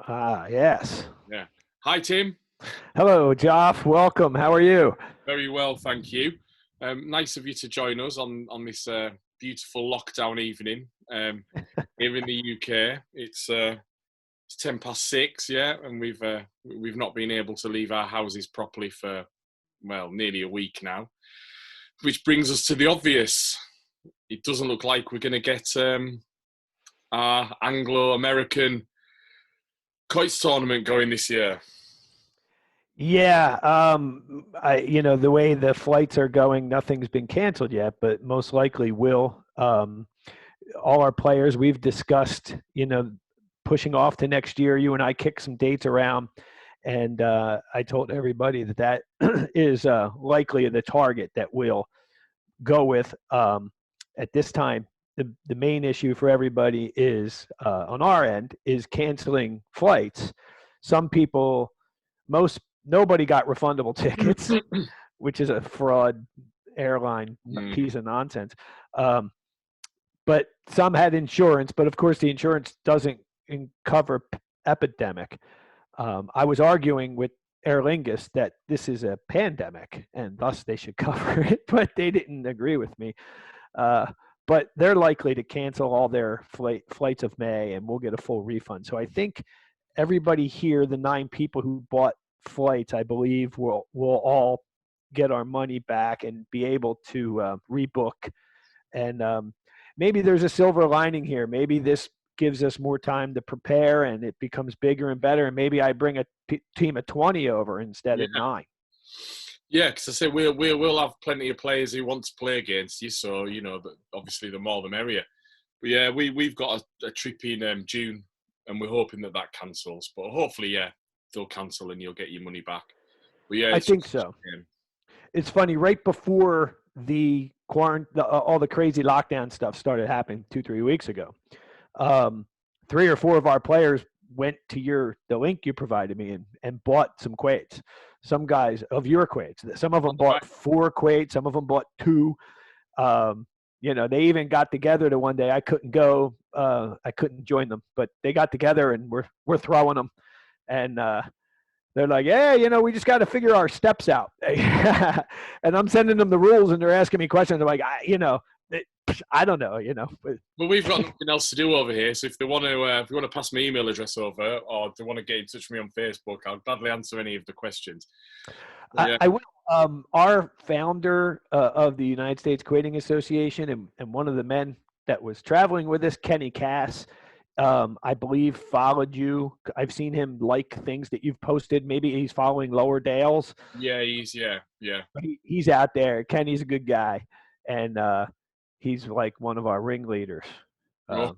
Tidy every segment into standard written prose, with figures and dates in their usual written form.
Ah, yes. Yeah. Hi, Tim. Hello, Joff. Welcome. How are you? Very well, thank you. Nice of you to join us on this beautiful lockdown evening here in the UK. It's 6:10, yeah, and we've not been able to leave our houses properly for nearly a week now, which brings us to the obvious. It doesn't look like we're going to get our Anglo-American Quoits tournament going this year. Yeah, the way the flights are going, nothing's been canceled yet, but most likely will. All our players we've discussed, pushing off to next year. You and I kicked some dates around, and I told everybody that is likely the target that we'll go with. At this time, the main issue for everybody is on our end is canceling flights. Some people, nobody got refundable tickets, which is a fraud airline piece of nonsense. But some had insurance, but of course the insurance doesn't cover epidemic. I was arguing with Aer Lingus that this is a pandemic and thus they should cover it, but they didn't agree with me. But they're likely to cancel all their flights of May, and we'll get a full refund. So I think everybody here, the 9 people who bought flights, I believe, will all get our money back and be able to rebook. And maybe there's a silver lining here. Maybe this gives us more time to prepare, and it becomes bigger and better. And maybe I bring a team of 20 over instead of 9. Yeah, because I say we'll have plenty of players who want to play against you. So obviously the more the merrier. But yeah, we've got a trip in June, and we're hoping that cancels. But hopefully, yeah, they'll cancel and you'll get your money back. But yeah, I think so. It's funny. Right before the all the crazy lockdown stuff started happening 2-3 weeks ago, 3 or 4 of our players went to the link you provided me and bought some quates. Some guys of your quates. Some of them bought 4 quates. Some of them bought 2. They even got together to one day. I couldn't go. I couldn't join them, but they got together and we're throwing them. And they're like, "Hey, we just got to figure our steps out." And I'm sending them the rules, and they're asking me questions. They're like, I don't know, But we've got nothing else to do over here. So if they want to, if you want to pass my email address over, or if they want to get in touch with me on Facebook, I'll gladly answer any of the questions. Yeah. I will. Our founder of the United States Quoting Association and one of the men that was traveling with us, Kenny Cass, I believe followed you. I've seen him like things that you've posted. Maybe he's following Lower Dales. Yeah, But he's out there. Kenny's a good guy, and he's like one of our ringleaders. The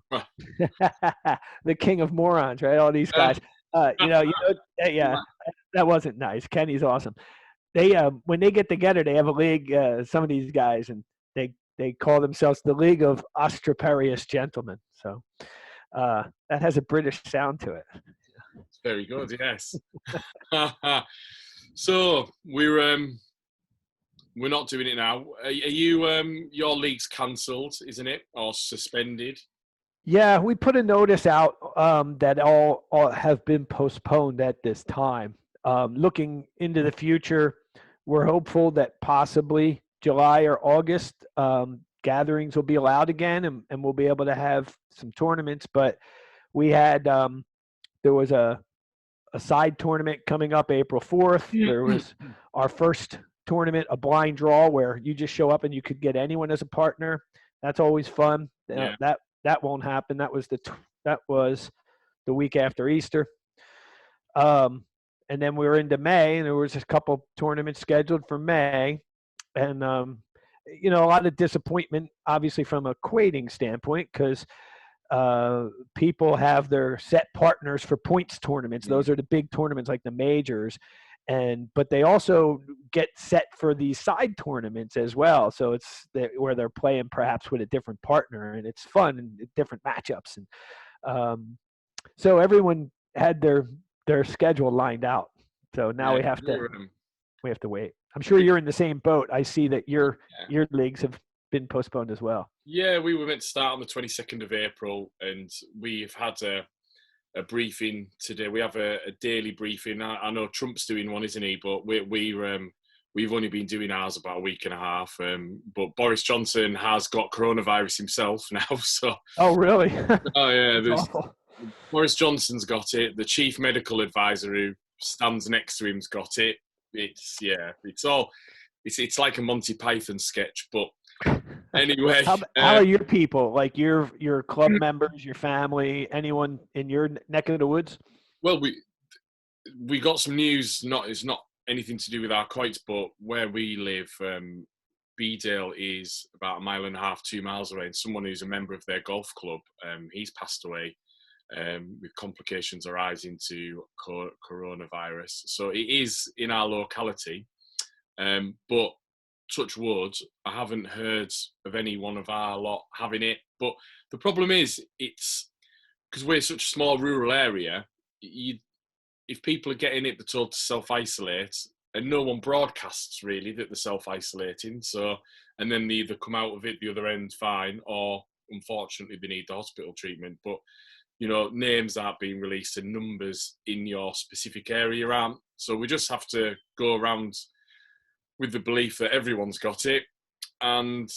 king of morons, right? All these guys. Yeah, that wasn't nice. Kenny's awesome. They when they get together, they have a league. Some of these guys, and they call themselves the League of Ostroparious Gentlemen. So that has a British sound to it. It's very good. Yes. So we're not doing it now. Are you your league's cancelled, isn't it, or suspended? Yeah, we put a notice out that all have been postponed at this time. Looking into the future, we're hopeful that possibly July or August gatherings will be allowed again, and we'll be able to have some tournaments. But we had there was a side tournament coming up April 4th. There was our first tournament, a blind draw where you just show up and you could get anyone as a partner. That's always fun. Yeah. That won't happen. That was the week after Easter. And then we were into May, and there was a couple tournaments scheduled for May, and a lot of disappointment, obviously from a quating standpoint, because people have their set partners for points tournaments. Those are the big tournaments like the majors, but they also get set for these side tournaments as well. So it's where they're playing perhaps with a different partner, and it's fun and different matchups. And so everyone had their schedule lined out. So now we have to wait. I'm sure you're in the same boat. I see that your leagues have been postponed as well. Yeah, we were meant to start on the 22nd of April, and we've had a briefing today. We have a daily briefing. I know Trump's doing one, isn't he? But we've only been doing ours about a week and a half. But Boris Johnson has got coronavirus himself now. So, Oh, really? oh yeah, That's awful. Boris Johnson's got it. The chief medical advisor who stands next to him's got it. It's like a Monty Python sketch. But anyway, How are your people? Like your club members, your family, anyone in your neck of the woods? well, we got some news. It's not anything to do with our quoits, but where we live, Beedale is about 1.5 miles, 2 miles away, and someone who's a member of their golf club, he's passed away with complications arising to coronavirus. So it is in our locality, but touch wood, I haven't heard of any one of our lot having it. But the problem is, it's because we're such a small rural area. If people are getting it, they're told to self-isolate, and no one broadcasts really that they're self-isolating. So, and then they either come out of it the other end fine, or unfortunately they need the hospital treatment. But names aren't being released and numbers in your specific area aren't. So we just have to go around with the belief that everyone's got it and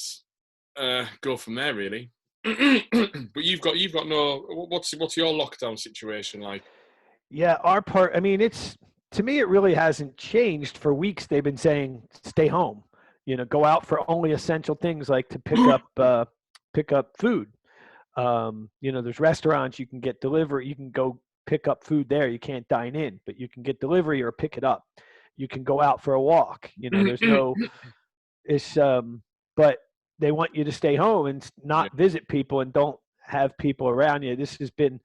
go from there, really. But you've got no. What's your lockdown situation like? Yeah, our part. I mean, to me, it really hasn't changed. For weeks, they've been saying stay home. Go out for only essential things like to pick up food. There's restaurants you can get delivery. You can go pick up food there. You can't dine in, but you can get delivery or pick it up. You can go out for a walk. There's no. It's but they want you to stay home and not visit people and don't have people around you. This has been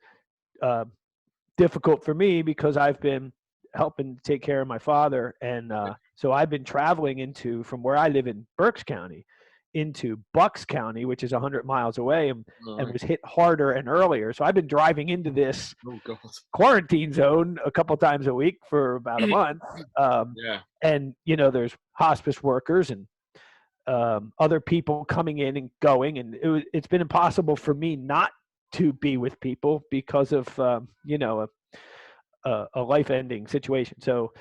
difficult for me because I've been helping take care of my father, and so I've been traveling from where I live in Berks County into Bucks County, which is 100 miles away, and was hit harder and earlier. So I've been driving into this quarantine zone a couple times a week for about a month. And there's hospice workers and other people coming in and going, and it's been impossible for me not to be with people because of a life-ending situation. So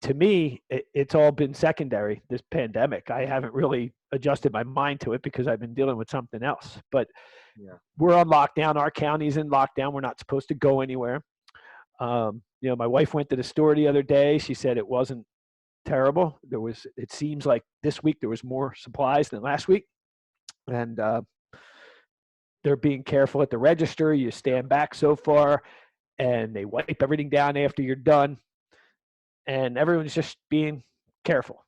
to me, it's all been secondary, this pandemic. I haven't really adjusted my mind to it because I've been dealing with something else. But we're on lockdown. Our county's in lockdown. We're not supposed to go anywhere. My wife went to the store the other day. She said it wasn't terrible. It seems like this week there was more supplies than last week. And they're being careful at the register. You stand back so far, and they wipe everything down after you're done. And everyone's just being careful.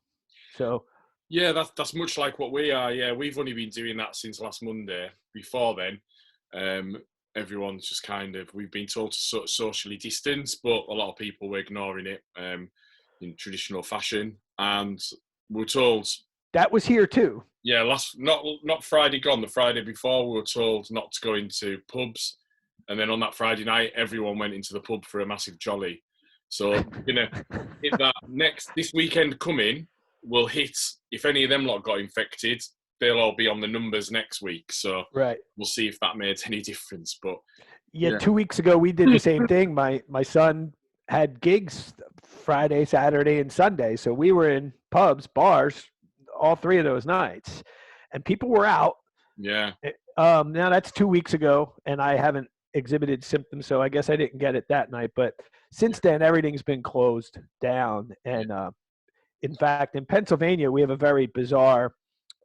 So yeah, that's much like what we are. Yeah, we've only been doing that since last Monday. Before then, everyone's just we've been told to socially distance, but a lot of people were ignoring it in traditional fashion, and we're told that was here too. Yeah, not Friday gone, the Friday before, we were told not to go into pubs, and then on that Friday night, everyone went into the pub for a massive jolly. So we're gonna hit that this weekend coming. We'll hit, if any of them lot got infected, they'll all be on the numbers next week. So we'll see if that made any difference. But 2 weeks ago we did the same thing. My son had gigs Friday, Saturday, and Sunday, so we were in pubs, bars, all 3 of those nights, and people were out. Yeah. Now that's 2 weeks ago, and I haven't exhibited symptoms, so I guess I didn't get it that night. But since then, everything's been closed down. And in fact, in Pennsylvania, we have a very bizarre,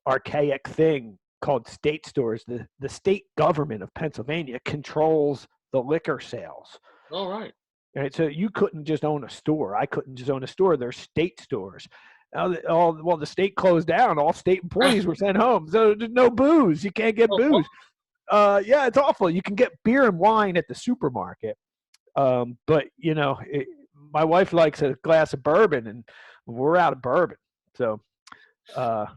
archaic thing called state stores. The state government of Pennsylvania controls the liquor sales. All right. Right. So you couldn't just own a store. I couldn't just own a store. They're state stores. Well, the state closed down. All state employees were sent home. So there's no booze. You can't get booze. Yeah, it's awful. You can get beer and wine at the supermarket. But, my wife likes a glass of bourbon, and we're out of bourbon. So that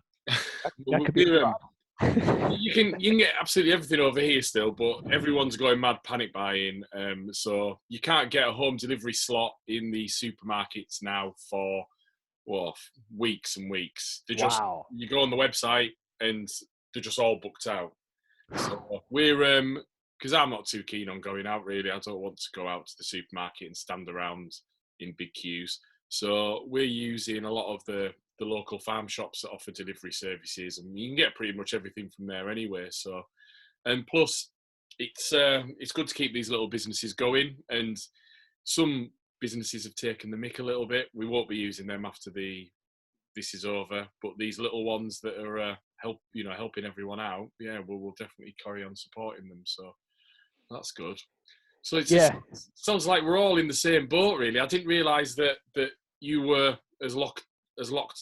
could be a problem. You can get absolutely everything over here still, but everyone's going mad panic buying. So you can't get a home delivery slot in the supermarkets now for weeks and weeks. You go on the website and they're just all booked out. So we're because I'm not too keen on going out, really. I don't want to go out to the supermarket and stand around in big queues. So we're using a lot of the local farm shops that offer delivery services, and you can get pretty much everything from there anyway. So, and plus, it's good to keep these little businesses going. And some businesses have taken the mick a little bit. We won't be using them after this is over, but these little ones that are helping everyone out, yeah, we'll definitely carry on supporting them. So that's good. So it sounds like we're all in the same boat, really. I didn't realise that you were as locked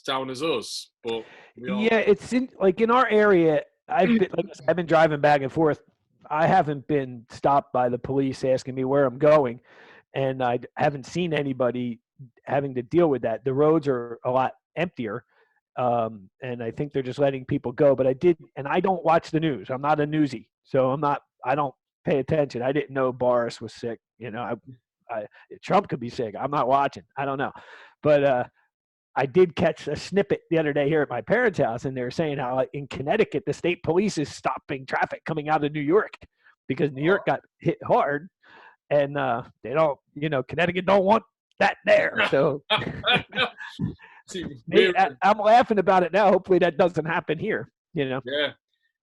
down as us, but yeah, it's in our area. I've been driving back and forth. I haven't been stopped by the police asking me where I'm going, and I haven't seen anybody having to deal with that. The roads are a lot emptier, and I think they're just letting people go. But I don't watch the news. I'm not a newsie, so I don't pay attention. I didn't know Boris was sick. Trump could be sick. I'm not watching. I don't know, but I did catch a snippet the other day here at my parents' house, and they were saying how in Connecticut, the state police is stopping traffic coming out of New York because New York got hit hard, and they don't, Connecticut don't want that there. So I'm laughing about it now. Hopefully that doesn't happen here, Yeah.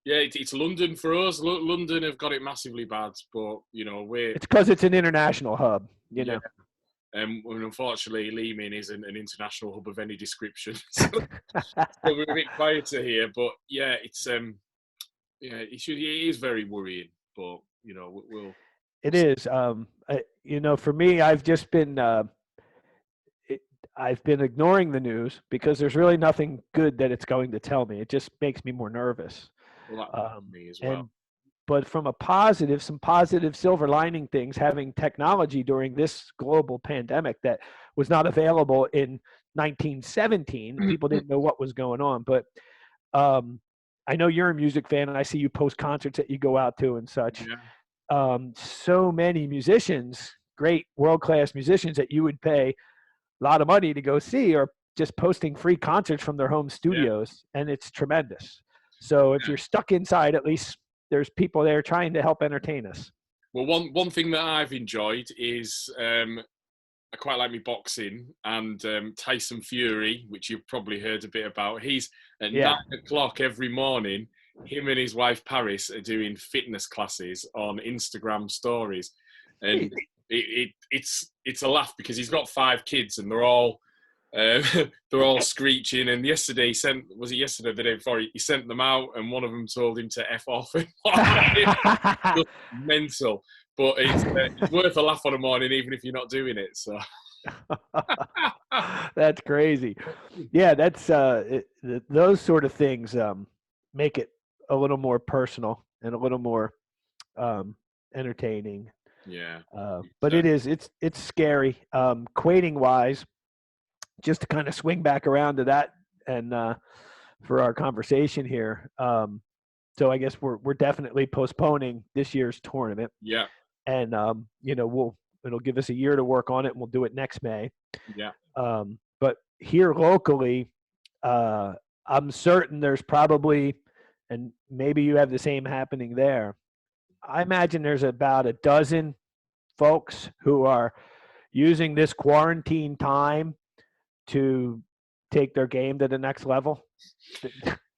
Yeah, it's London for us. London have got it massively bad, but, it's because it's an international hub, know. And unfortunately, Leeman isn't an international hub of any description, so we're a bit quieter here. But yeah, it is very worrying. But we'll. It is. For me, I've just been I've been ignoring the news because there's really nothing good that it's going to tell me. It just makes me more nervous. Well, that me as well. But from some positive silver lining things, having technology during this global pandemic that was not available in 1917. People didn't know what was going on. But I know you're a music fan, and I see you post concerts that you go out to and such. Yeah. So many musicians, great world-class musicians that you would pay a lot of money to go see, are just posting free concerts from their home studios, and it's tremendous. So if you're stuck inside, at least there's people there trying to help entertain us. Well, one thing that I've enjoyed is I quite like me boxing, and Tyson Fury, which you've probably heard a bit about. He's at 9 o'clock every morning. Him and his wife Paris are doing fitness classes on Instagram stories, and it's a laugh because he's got 5 kids and they're all screeching. And yesterday yesterday, the day before, he sent them out, and one of them told him to F off. Just mental. But it's worth a laugh on a morning, even if you're not doing it. So that's crazy. Yeah, that's those sort of things make it a little more personal and a little more entertaining. Yeah. But it's scary. Quoting wise, just to kind of swing back around to that, and for our conversation here. So I guess we're definitely postponing this year's tournament. Yeah. And it'll give us a year to work on it, and we'll do it next May. Yeah. But here locally, I'm certain there's probably, and maybe you have the same happening there, I imagine there's about a dozen folks who are using this quarantine time to take their game to the next level.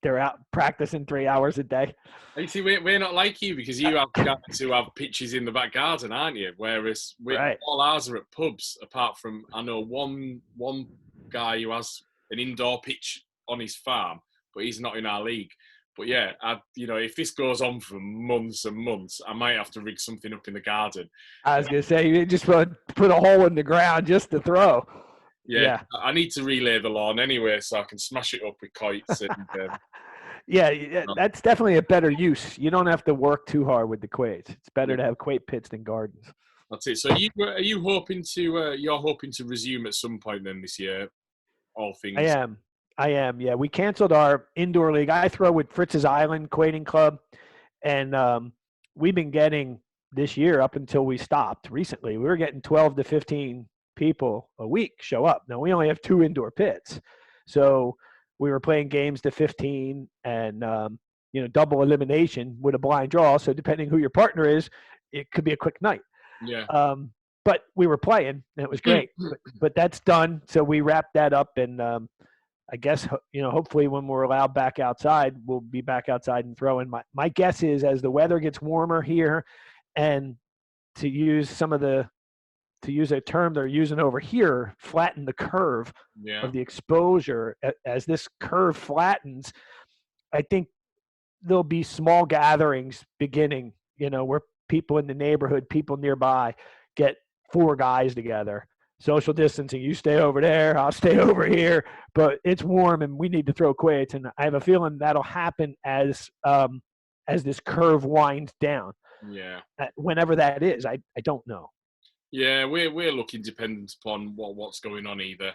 They're out practicing 3 hours a day. You see, we're not like you, because you have guys who have pitches in the back garden, aren't you? Whereas all ours are at pubs, apart from, I know one guy who has an indoor pitch on his farm, but he's not in our league. But yeah, if this goes on for months and months, I might have to rig something up in the garden. I was going to say, you just put a hole in the ground just to throw. Yeah, I need to relay the lawn anyway, so I can smash it up with quoits. And, that's definitely a better use. You don't have to work too hard with the quoits. It's better to have quoit pits than gardens. That's it. So are you hoping to you're hoping to resume at some point then this year? All things. I am. Yeah, we canceled our indoor league. I throw with Fritz's Island Quoiting Club, and we've been getting this year, up until we stopped recently, we were getting 12 to 15 people a week show up. Now we only have 2 indoor pits, so we were playing games to 15, and double elimination with a blind draw. So depending who your partner is, it could be a quick night. Yeah. But we were playing, and it was great. But that's done. So we wrapped that up, and I guess hopefully when we're allowed back outside, we'll be back outside and throwing. My guess is as the weather gets warmer here, and to use a term they're using over here, flatten the curve of the exposure. As this curve flattens, I think there'll be small gatherings beginning, where people in the neighborhood, people nearby get 4 guys together. Social distancing, you stay over there, I'll stay over here, but it's warm and we need to throw quoits. And I have a feeling that'll happen as this curve winds down. Yeah. Whenever that is, I don't know. Yeah, we're looking dependent upon what's going on, either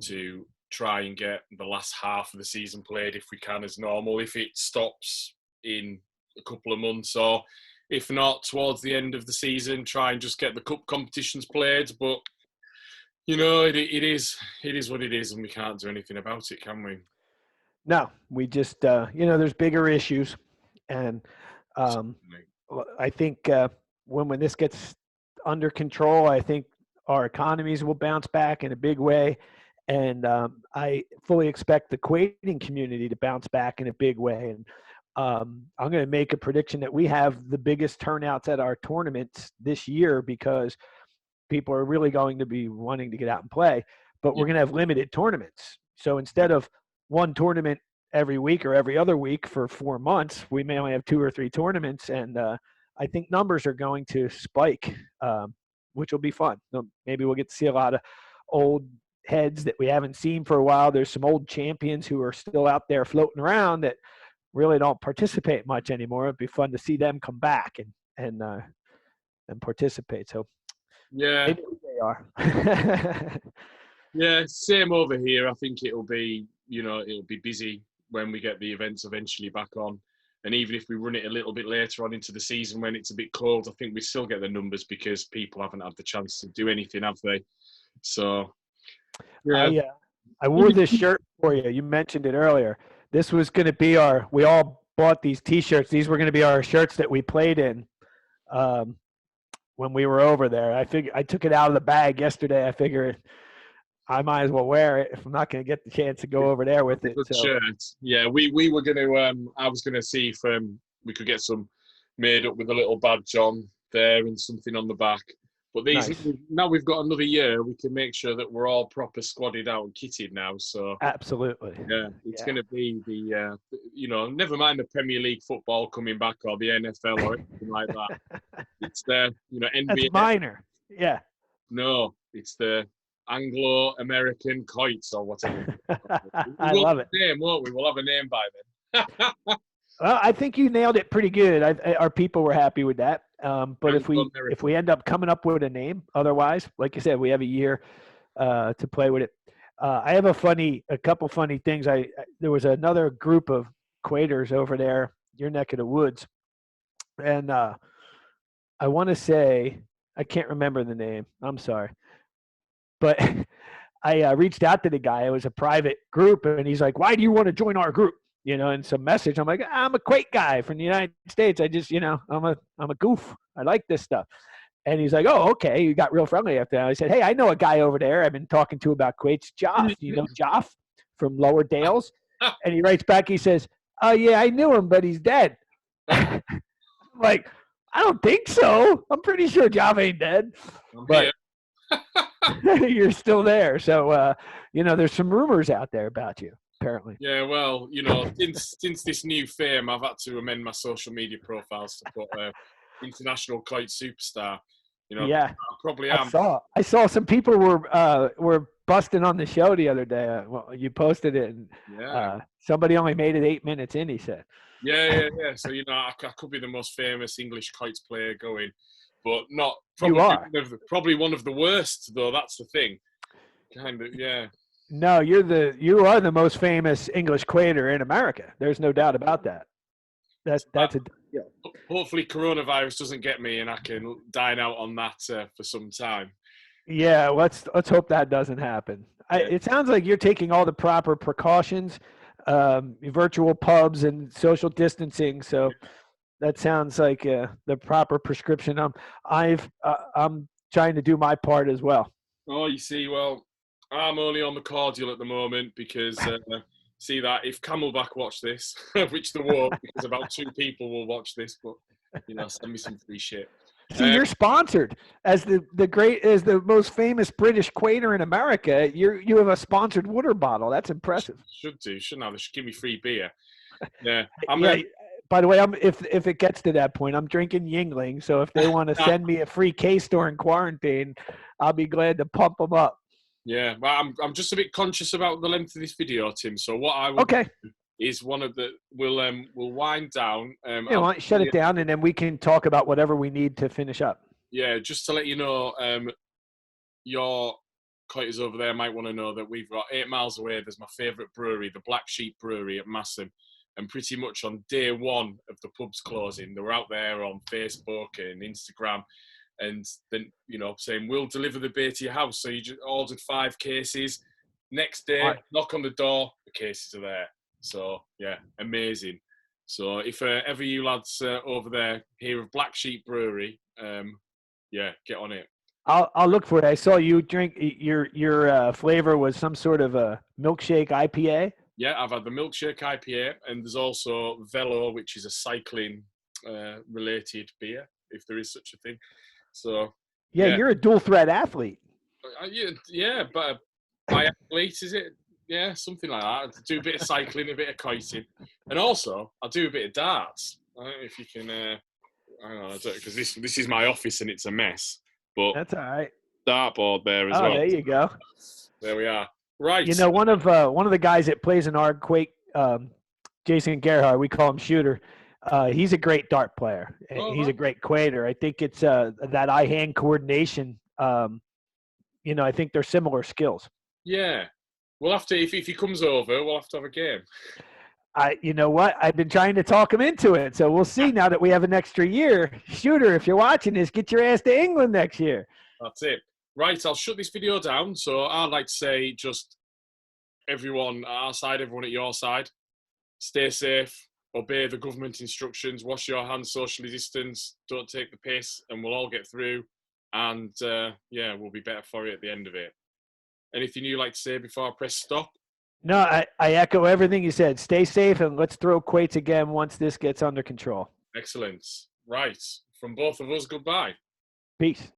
to try and get the last half of the season played if we can as normal, if it stops in a couple of months, or if not, towards the end of the season, try and just get the cup competitions played. But it is what it is, and we can't do anything about it, can we? No, we just there's bigger issues, and I think when this gets under control, I think our economies will bounce back in a big way. And I fully expect the quating community to bounce back in a big way. And I'm going to make a prediction that we have the biggest turnouts at our tournaments this year because people are really going to be wanting to get out and play. But we're going to have limited tournaments. So instead of one tournament every week or every other week for 4 months, we may only have 2 or 3 tournaments. And I think numbers are going to spike, which will be fun. Maybe we'll get to see a lot of old heads that we haven't seen for a while. There's some old champions who are still out there floating around that really don't participate much anymore. It'd be fun to see them come back and participate. So yeah, maybe they are. Yeah, same over here. I think it'll be busy when we get the events eventually back on. And even if we run it a little bit later on into the season when it's a bit cold, I think we still get the numbers because people haven't had the chance to do anything, have they? So, yeah. I wore this shirt for you. You mentioned it earlier. This was going to be we all bought these T-shirts. These were going to be our shirts that we played in when we were over there. I took it out of the bag yesterday. I figured I might as well wear it if I'm not going to get the chance to go over there with it. Good shirt. Yeah, we were going to, I was going to see if we could get some made up with a little badge on there and something on the back. But now we've got another year, we can make sure that we're all proper squadded out and kitted now. So absolutely. Yeah, it's going to be the, never mind the Premier League football coming back or the NFL or anything like that. It's the, NBA. That's minor. Yeah. No, it's the Anglo-American Quoits or whatever. I love it. Name, won't we? We'll have a name by then. Well, I think you nailed it pretty good. Our people were happy with that. But if we end up coming up with a name, otherwise, like you said, we have a year to play with it. I have a couple funny things. There was another group of quaiters over there, your neck of the woods, and I want to say I can't remember the name. I'm sorry, but I reached out to the guy. It was a private group, and he's like, "Why do you want to join our group?" In some message, I'm like, I'm a quate guy from the United States. I just, I'm a goof. I like this stuff. And he's like, oh, okay. You got real friendly after that. I said, hey, I know a guy over there I've been talking to about quates, Joff. You know Joff from Lower Dales? And he writes back, he says, oh, yeah, I knew him, but he's dead. I'm like, I don't think so. I'm pretty sure Joff ain't dead. But you're still there. So, there's some rumors out there about you. Apparently. Yeah, well, since this new fame, I've had to amend my social media profiles to put international quote superstar. Yeah, I probably am. I saw some people were busting on the show the other day. Well, you posted it, and somebody only made it 8 minutes in. He said. Yeah. So I could be the most famous English quotes player going, but not. You are probably one of the worst, though. That's the thing. Kind of, yeah. No, you are the most famous English quaiter in America. There's no doubt about that. That's hopefully coronavirus doesn't get me and I can dine out on that for some time. Yeah, let's hope that doesn't happen. It sounds like you're taking all the proper precautions. virtual pubs and social distancing. So that sounds like the proper prescription. I'm trying to do my part as well. Oh, you see, well, I'm only on the cordial at the moment because see that if Camelback watch this, which they won't, because about 2 people will watch this, but send me some free shit. See, you're sponsored as the most famous British quaiter in America. You have a sponsored water bottle. That's impressive. Should do, shouldn't I? They should give me free beer. Yeah, by the way, if it gets to that point, I'm drinking Yingling. So if they want to send me a free case during quarantine, I'll be glad to pump them up. Yeah, well, I'm just a bit conscious about the length of this video, Tim. So what I will do is we'll wind down. Shut it down, and then we can talk about whatever we need to finish up. Yeah, just to let you know, your quiters over there might want to know that we've got 8 miles away. There's my favourite brewery, the Black Sheep Brewery at Massam. And pretty much on day 1 of the pub's closing, they were out there on Facebook and Instagram, and then saying we'll deliver the beer to your house. So you just ordered 5 cases. Next day, knock on the door, the cases are there. So yeah, amazing. So if ever you lads over there hear of Black Sheep Brewery, get on it. I'll look for it. I saw you drink your flavor was some sort of a milkshake IPA. Yeah, I've had the milkshake IPA, and there's also Velo, which is a cycling related beer, if there is such a thing. So yeah, you're a dual threat athlete. Yeah, but biathlete, is it? Yeah, something like that. I do a bit of cycling, a bit of kiting, and also I do a bit of darts. I don't know if you can. I don't know, because this is my office and it's a mess. But that's all right. Dartboard there as well. Oh, there you go. There we are. Right. One of the guys that plays in our Quake, Jason Gerhardt, we call him Shooter. He's a great dart player. He's a great quaiter. I think it's that eye-hand coordination. I think they're similar skills. Yeah. We'll have to, if he comes over, we'll have to have a game. You know what? I've been trying to talk him into it. So we'll see now that we have an extra year. Shooter, if you're watching this, get your ass to England next year. That's it. Right, I'll shut this video down. So I'd like to say just everyone at our side, everyone at your side, stay safe, obey the government instructions, wash your hands, socially distance, don't take the piss, and we'll all get through. And we'll be better for it at the end of it. Anything you'd like to say before I press stop? No, I echo everything you said. Stay safe, and let's throw quates again once this gets under control. Excellent. Right. From both of us, goodbye. Peace.